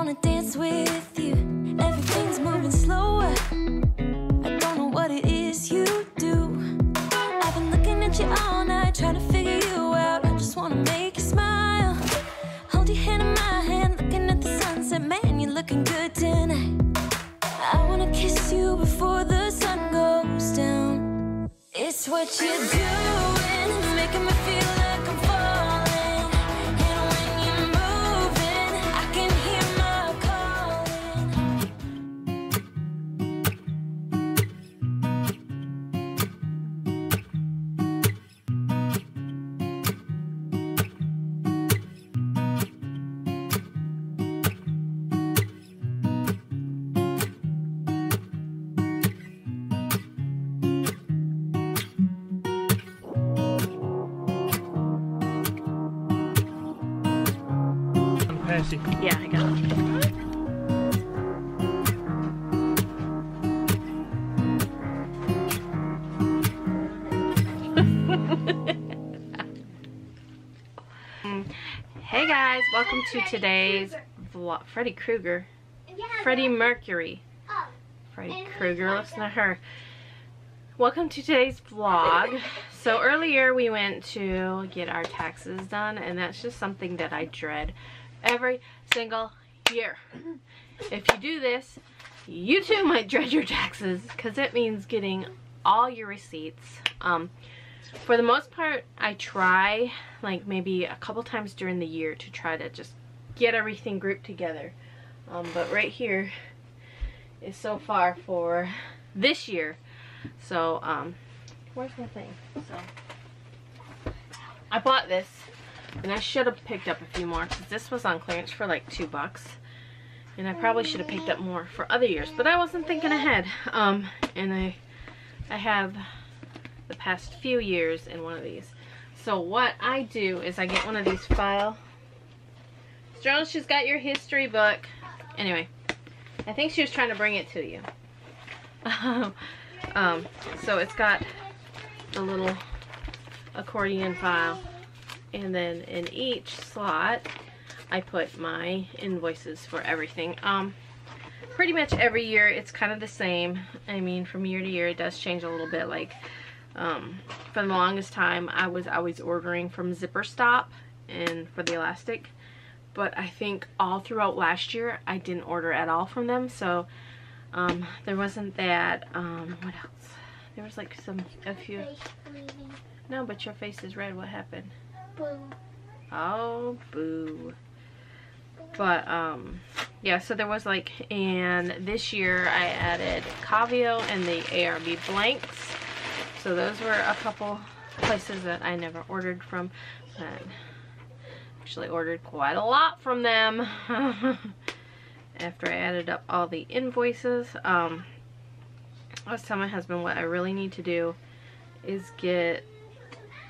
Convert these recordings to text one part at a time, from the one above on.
wanna dance with you. Everything's moving slower. I don't know what it is you do. I've been looking at you all night, trying to figure you out. I just wanna make you smile. Hold your hand in my hand, looking at the sunset. Man, you're looking good tonight. I wanna kiss you before the sun goes down. It's what you're doing, it's making me feel like I'm falling. And when you're moving, I can hear my calling. Yeah, I got it. Hey guys, welcome to today's vlog. Freddie Mercury. Freddie Krueger, listen to her. Welcome to today's vlog. So earlier we went to get our taxes done, and that's just something that I dread every single year. If you do this, you too might dread your taxes, because it means getting all your receipts. For the most part, I try like maybe a couple times during the year to try to just get everything grouped together. But right here is so far for this year. So where's my thing? So I bought this, and I should have picked up a few more, because this was on clearance for like $2. And I probably should have picked up more for other years, but I wasn't thinking ahead. And I have the past few years in one of these. So what I do is I get one of these file. Jones, she's got your history book. Anyway, I think she was trying to bring it to you. So it's got the little accordion file. And then in each slot, I put my invoices for everything. Pretty much every year, it's kind of the same. I mean, from year to year, it does change a little bit. Like, for the longest time, I was always ordering from Zipper Stop and for the elastic. But I think all throughout last year, I didn't order at all from them. So, there wasn't that. What else? There was like a few. No, but your face is red. What happened? Boo. Oh, boo. But yeah, so there was like, and this year I added Cavio and the ARB blanks. So those were a couple places that I never ordered from, but actually ordered quite a lot from them. After I added up all the invoices. I was telling my husband what I really need to do is get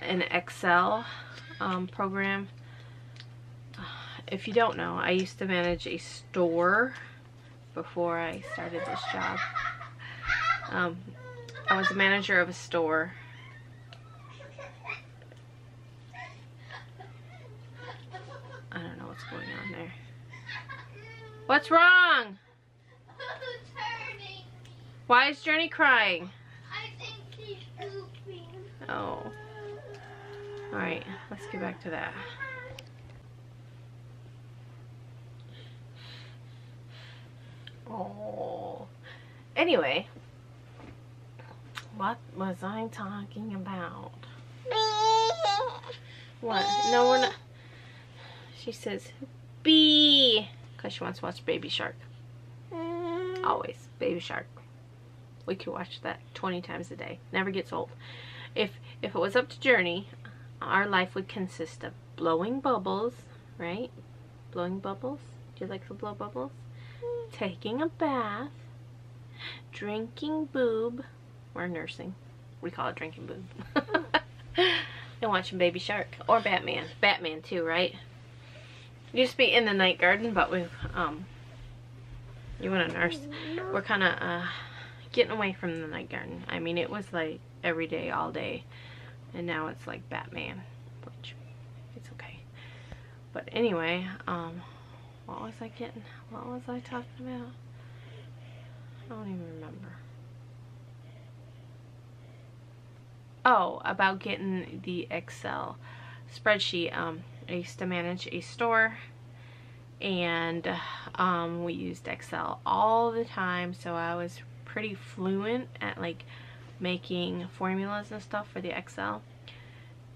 an Excel program. If you don't know, I used to manage a store before I started this job. I was a manager of a store. I don't know what's going on there. What's wrong? Why is Journey crying? I think she's pooping. Oh. Alright, let's get back to that. Oh. Anyway, what was I talking about? What? No, we're not. She says, "Bee," because she wants to watch Baby Shark. Always, Baby Shark. We could watch that 20 times a day. Never gets old. If it was up to Journey, our life would consist of blowing bubbles, right? Blowing bubbles. Do you like to blow bubbles? Taking a bath, drinking boob. We're nursing. We call it drinking boob. And watching Baby Shark or Batman. Batman too, right? Used to be in the night garden, but we've you want to nurse. We're kind of getting away from the night garden. I mean, it was like every day, all day, and now it's like Batman, which it's okay. But anyway, What was I getting? What was I talking about? I don't even remember. Oh, about getting the Excel spreadsheet. I used to manage a store, and we used Excel all the time, so I was pretty fluent at like making formulas and stuff for the Excel.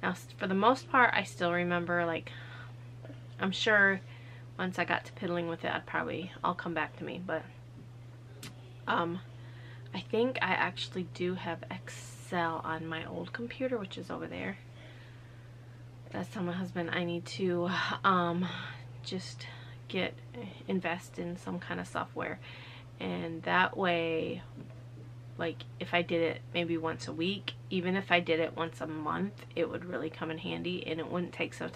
Now, for the most part, I still remember, like, I'm sure once I got to piddling with it, I'll come back to me, but I think I actually do have Excel on my old computer, which is over there. That's telling my husband I need to just invest in some kind of software, and that way, like, if I did it maybe once a week, even if I did it once a month, it would really come in handy, and it wouldn't take so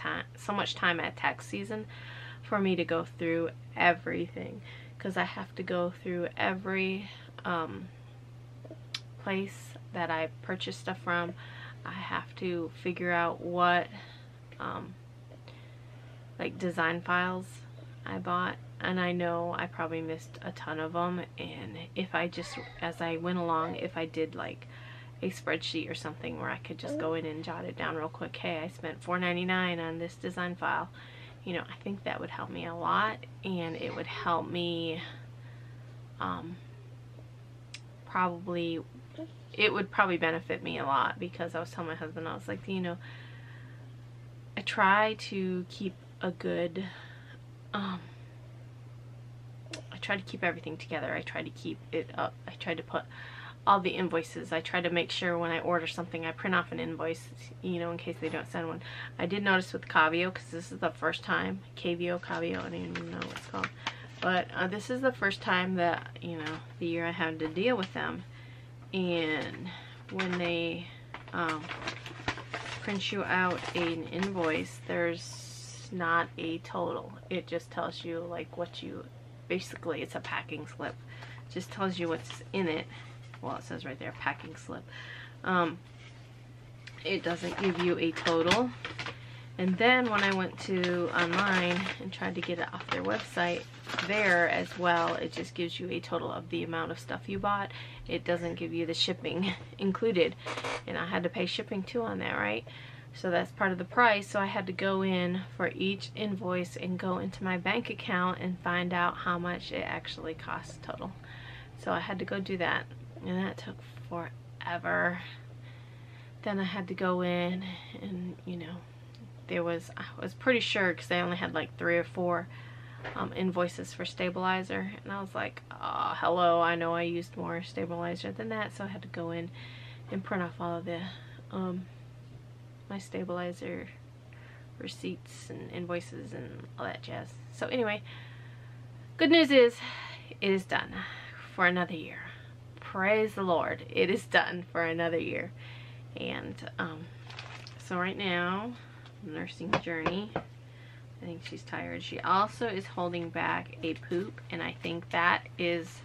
much time at tax season for me to go through everything, because I have to go through every place that I purchase stuff from. I have to figure out what like design files I bought, and I know I probably missed a ton of them, and if I just, as I went along, if I did like a spreadsheet or something where I could just go in and jot it down real quick, hey, I spent $4.99 on this design file, you know, I think that would help me a lot, and it would help me it would probably benefit me a lot, because I was telling my husband, I was like, you know, I try to keep a good I try to keep everything together. I try to keep it up. I try to put all the invoices. I try to make sure when I order something, I print off an invoice, you know, in case they don't send one. I did notice with Cavio, because this is the first time, Cavio, I don't even know what it's called, but this is the first time that, you know, the year I had to deal with them, and when they print you out an invoice, there's not a total. It just tells you like what you, basically it's a packing slip. It just tells you what's in it. Well, it says right there, packing slip. It doesn't give you a total. And then when I went to online and tried to get it off their website, there as well, it just gives you a total of the amount of stuff you bought. It doesn't give you the shipping included, and I had to pay shipping too on that, right? So that's part of the price. So I had to go in for each invoice and go into my bank account and find out how much it actually costs total. So I had to go do that, and that took forever. Then I had to go in and, you know, I was pretty sure, because they only had like 3 or 4 invoices for stabilizer, and I was like, oh, hello, I know I used more stabilizer than that. So I had to go in and print off all of the my stabilizer receipts and invoices and all that jazz. So anyway, good news is it is done for another year. Praise the Lord, it is done for another year. And so right now, nursing journey, I think she's tired. She also is holding back a poop, and I think that is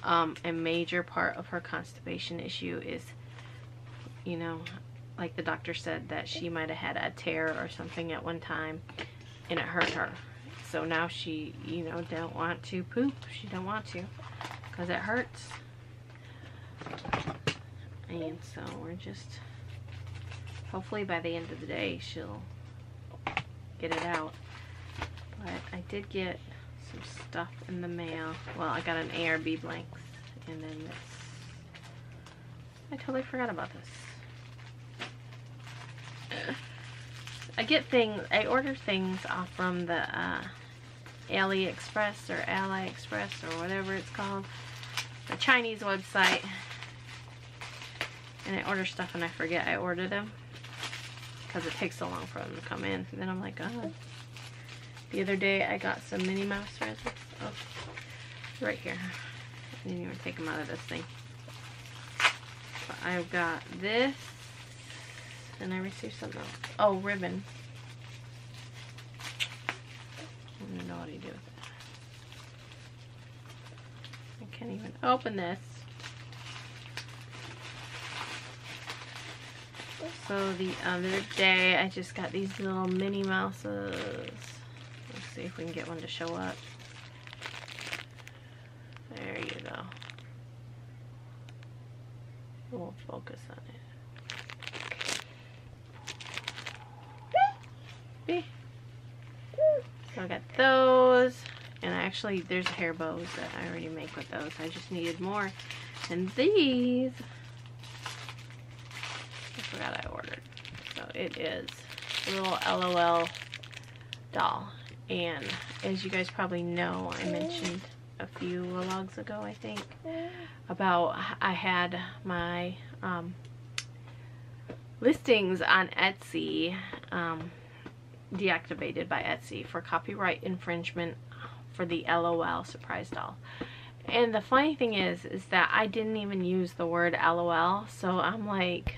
a major part of her constipation issue. Is, you know, like the doctor said, that she might have had a tear or something at one time and it hurt her. So now she, you know, don't want to poop. She don't want to because it hurts. And so we're just, hopefully by the end of the day she'll get it out. But I did get some stuff in the mail. Well, I got an ARB blanks, and then this. I totally forgot about this. I order things off from the AliExpress or AliExpress or whatever it's called, the Chinese website, and I order stuff and I forget I order them because it takes so long for them to come in. And then I'm like, oh. The other day I got some Minnie Mouse presents. Oh, right here. I didn't even take them out of this thing. But I've got this, and I received something else. Oh, ribbon. I don't know what to do with it. I can't even open this. So the other day I just got these little Minnie Mouses. Let's see if we can get one to show up. There you go. We'll focus on it. So I got those, and actually there's hair bows that I already make with those. I just needed more. And these, I forgot I ordered. So it is a little LOL doll. And as you guys probably know, I mentioned a few vlogs ago, I think, about I had my listings on Etsy deactivated by Etsy for copyright infringement for the LOL surprise doll. And the funny thing is that I didn't even use the word LOL, so I'm like,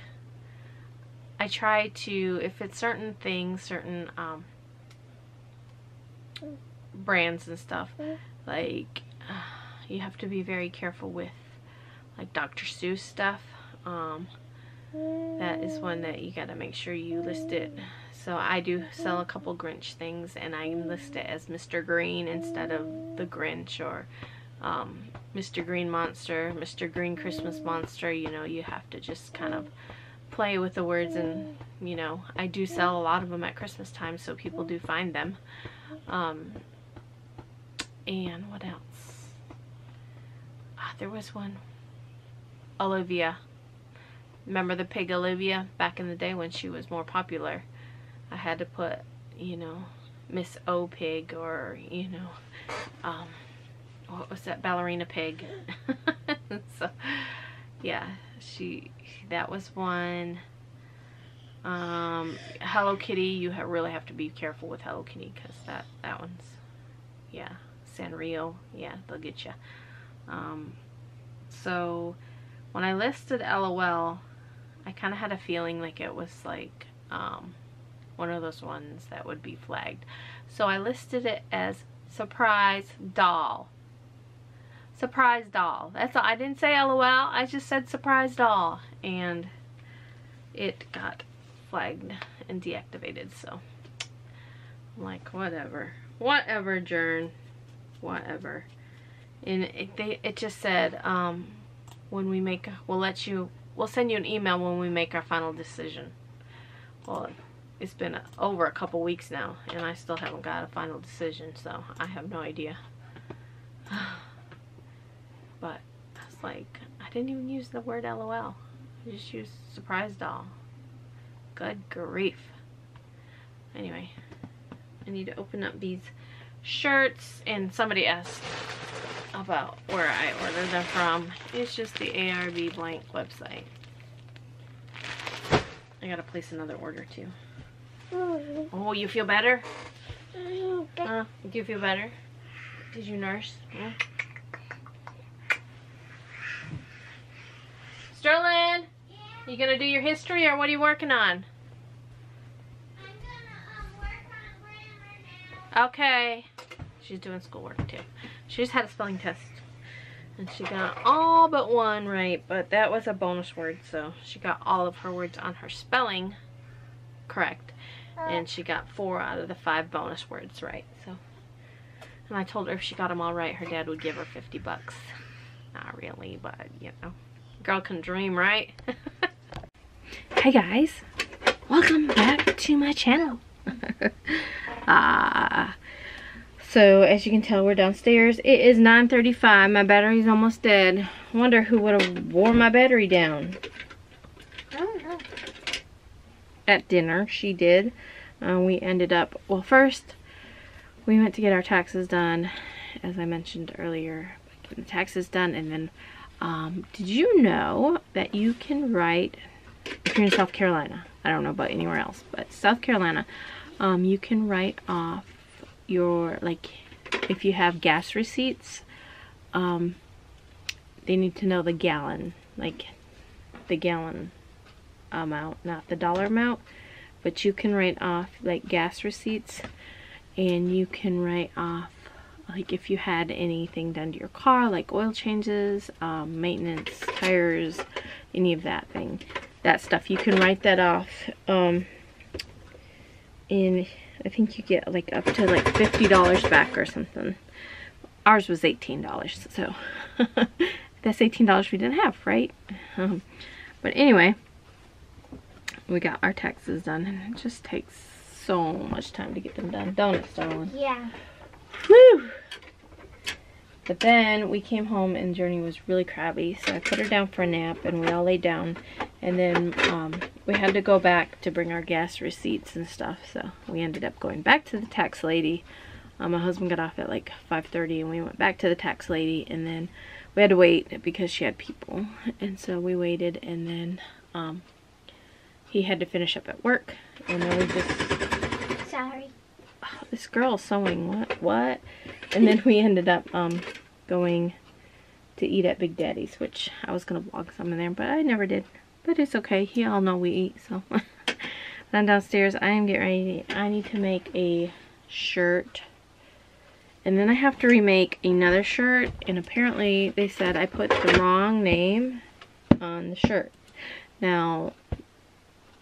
I try to, if it's certain things, certain brands and stuff, like you have to be very careful with like Dr. Seuss stuff. That is one that you gotta make sure you list it. So I do sell a couple Grinch things, and I list it as Mr. Green instead of the Grinch, or Mr. Green Monster, Mr. Green Christmas Monster. You know, you have to just kind of play with the words, and you know, I do sell a lot of them at Christmas time, so people do find them. And what else? There was one. Olivia. Remember the pig Olivia back in the day when she was more popular? I had to put, you know, Miss O Pig, or, you know, what was that, Ballerina Pig. So, yeah, that was one. Hello Kitty, you really have to be careful with Hello Kitty, because that one's, yeah, Sanrio, yeah, they'll get you. So when I listed LOL, I kind of had a feeling like it was like one of those ones that would be flagged. So I listed it as surprise doll. Surprise doll. That's all. I didn't say LOL. I just said surprise doll. And it got flagged and deactivated. So I'm like, whatever. Whatever, Jern. Whatever. And it just said, when we make, we'll send you an email when we make our final decision. Well, it's been over a couple weeks now, and I still haven't got a final decision, so I have no idea. But I was like, I didn't even use the word LOL. I just used surprise doll. Good grief. Anyway, I need to open up these shirts, and somebody asked about where I ordered them from. It's just the ARB blank website. I gotta place another order too. Oh, you feel better? Do you feel better? Did you nurse? Yeah. Sterling, you gonna do your history, or what are you working on? I'm gonna work on grammar now. Okay. She's doing schoolwork too. She just had a spelling test, and she got all but one right, but that was a bonus word, so she got all of her words on her spelling correct, and she got 4 out of the 5 bonus words right. So, and I told her if she got them all right, her dad would give her $50. Not really, but you know, girl can dream, right? Hi guys, welcome back to my channel. So as you can tell, we're downstairs. It is 9:35. My battery's almost dead. I wonder who would have wore my battery down. I don't know. At dinner, she did. We ended up, well, first we went to get our taxes done, as I mentioned earlier. Getting the taxes done, and then did you know that you can write, if you're in South Carolina, I don't know about anywhere else, but South Carolina, you can write off your, like, if you have gas receipts, they need to know the gallon, like the gallon amount, not the dollar amount, but you can write off like gas receipts, and you can write off like if you had anything done to your car, like oil changes, maintenance, tires, any of that thing, that stuff, you can write that off. And I think you get like up to like $50 back or something. Ours was $18, so that's $18 we didn't have, right? But anyway, we got our taxes done, and it just takes so much time to get them done, don't it, Sterling? Yeah. Woo! But then we came home and Journey was really crabby, so I put her down for a nap and we all laid down. And then we had to go back to bring our gas receipts and stuff, so we ended up going back to the tax lady. My husband got off at like 5:30 and we went back to the tax lady, and then we had to wait because she had people. And so we waited, and then he had to finish up at work, and then we just... Sorry. Oh, this girl is sewing, what? And then we ended up going to eat at Big Daddy's, which I was going to vlog some in there, but I never did. But it's okay, y'all know we eat, so. Then downstairs, I am getting ready. I need to make a shirt. And then I have to remake another shirt, and apparently they said I put the wrong name on the shirt. Now,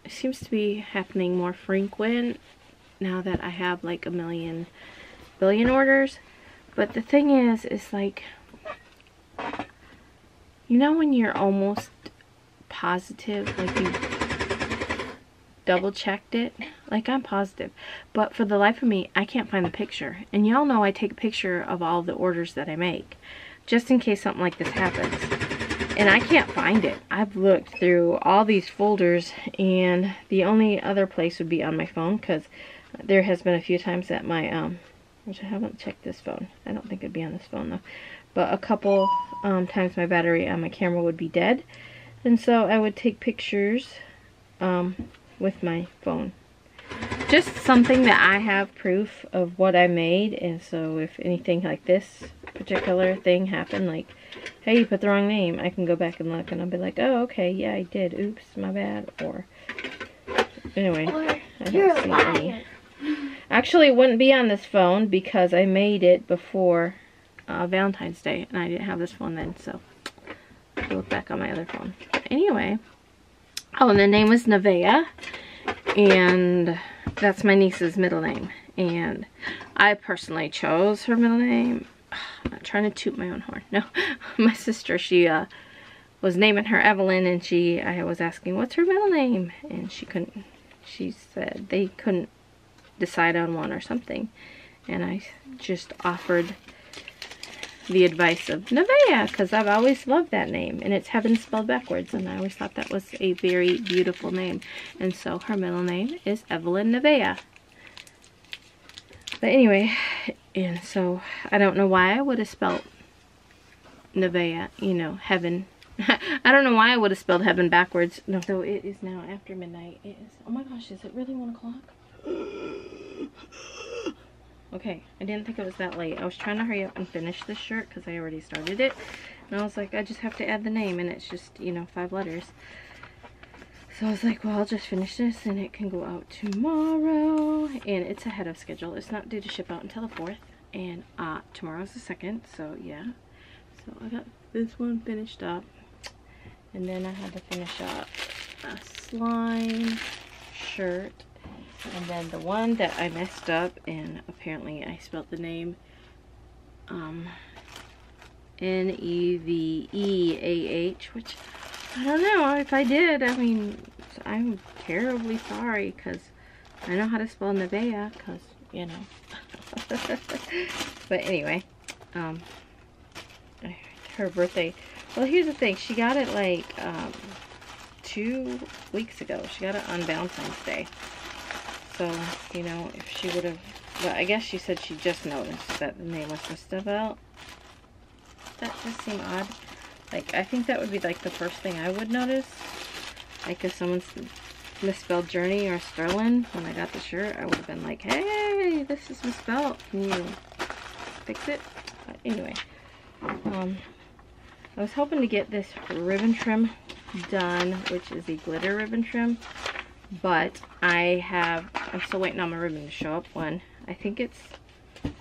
it seems to be happening more frequent now that I have like a billion orders. But the thing is like, you know when you're almost positive, like you double checked it? Like, I'm positive, but for the life of me I can't find the picture. And y'all know I take a picture of all the orders that I make, just in case something like this happens, and I can't find it. I've looked through all these folders, and the only other place would be on my phone, because there has been a few times that my which I haven't checked this phone. I don't think it'd be on this phone though, but a couple times my battery on my camera would be dead, and so I would take pictures with my phone. Just something that I have proof of what I made, and so if anything like this particular thing happened, like, hey, you put the wrong name, I can go back and look and I'll be like, oh, okay, yeah, I did, oops, my bad. Or anyway, I don't see any. Actually, it wouldn't be on this phone because I made it before Valentine's Day, and I didn't have this phone then, so I'll look back on my other phone. But anyway, oh, and the name was Nevaeh, and that's my niece's middle name, and I personally chose her middle name. I'm not trying to toot my own horn, no. My sister, she was naming her Evelyn, and I was asking, what's her middle name? And she said they couldn't decide on one or something, and I just offered the advice of Nevaeh, because I've always loved that name, and it's heaven spelled backwards, and I always thought that was a very beautiful name. And so her middle name is Evelyn Nevaeh. But anyway, and so I don't know why I would have spelled Nevaeh, you know, heaven. I don't know why I would have spelled heaven backwards. No, so it is now after midnight. It is, oh my gosh, is it really 1 o'clock? Okay, I didn't think it was that late. I was trying to hurry up and finish this shirt because I already started it. And I was like, I just have to add the name, and it's just, you know, 5 letters. So I was like, well, I'll just finish this and it can go out tomorrow. And it's ahead of schedule. It's not due to ship out until the 4th. And tomorrow's the 2nd, so yeah. So I got this one finished up. And then I had to finish up a slime shirt. And then the one that I messed up, and apparently I spelled the name Neveah, which I don't know if I did. I mean, I'm terribly sorry, because I know how to spell Nevaeh, because, you know. But anyway, her birthday. Well, here's the thing. She got it like 2 weeks ago. She got it on Valentine's Day. So, you know, if she would have, but I guess she said she just noticed that the name was misspelled. That does seem odd. Like, I think that would be like the first thing I would notice. Like, if someone's misspelled Journey or Sterling when I got the shirt, I would have been like, hey, this is misspelled. Can you fix it? But anyway, I was hoping to get this ribbon trim done, which is a glitter ribbon trim. But I'm still waiting on my ribbon to show up when, I think it's, I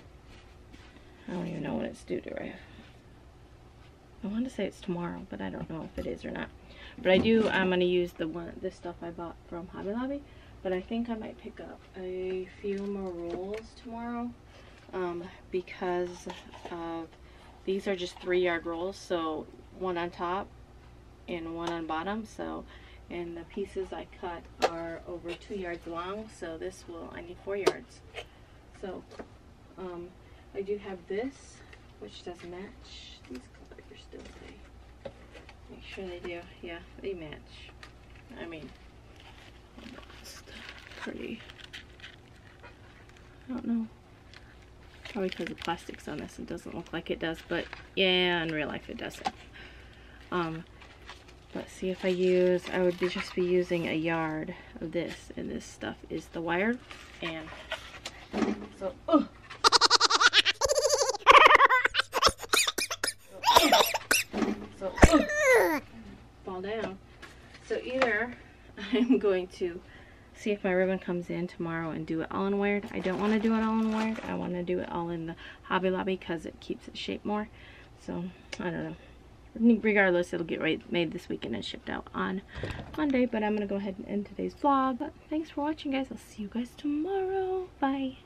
don't even know when it's due to. I want to say it's tomorrow, but I don't know if it is or not. But I'm going to use this stuff I bought from Hobby Lobby, but I think I might pick up a few more rolls tomorrow, because of these are just 3-yard rolls, so one on top and one on bottom. So, and the pieces I cut are over 2 yards long, so this will, I need 4 yards. So I do have this, which does match. These colors, don't they? Make sure they do. Yeah, they match. I mean, it's pretty. I don't know. Probably because the plastic's on this, it doesn't look like it does, but yeah, in real life it doesn't. Let's see, if I use, I would just be using a yard of this, and this stuff is the wire, and so, fall down. So either I'm going to see if my ribbon comes in tomorrow and do it all in wired. I don't want to do it all in wired. I want to do it all in the Hobby Lobby because it keeps its shape more. So I don't know. Regardless, it'll get made this weekend and shipped out on Monday. But I'm going to go ahead and end today's vlog. But thanks for watching, guys. I'll see you guys tomorrow. Bye.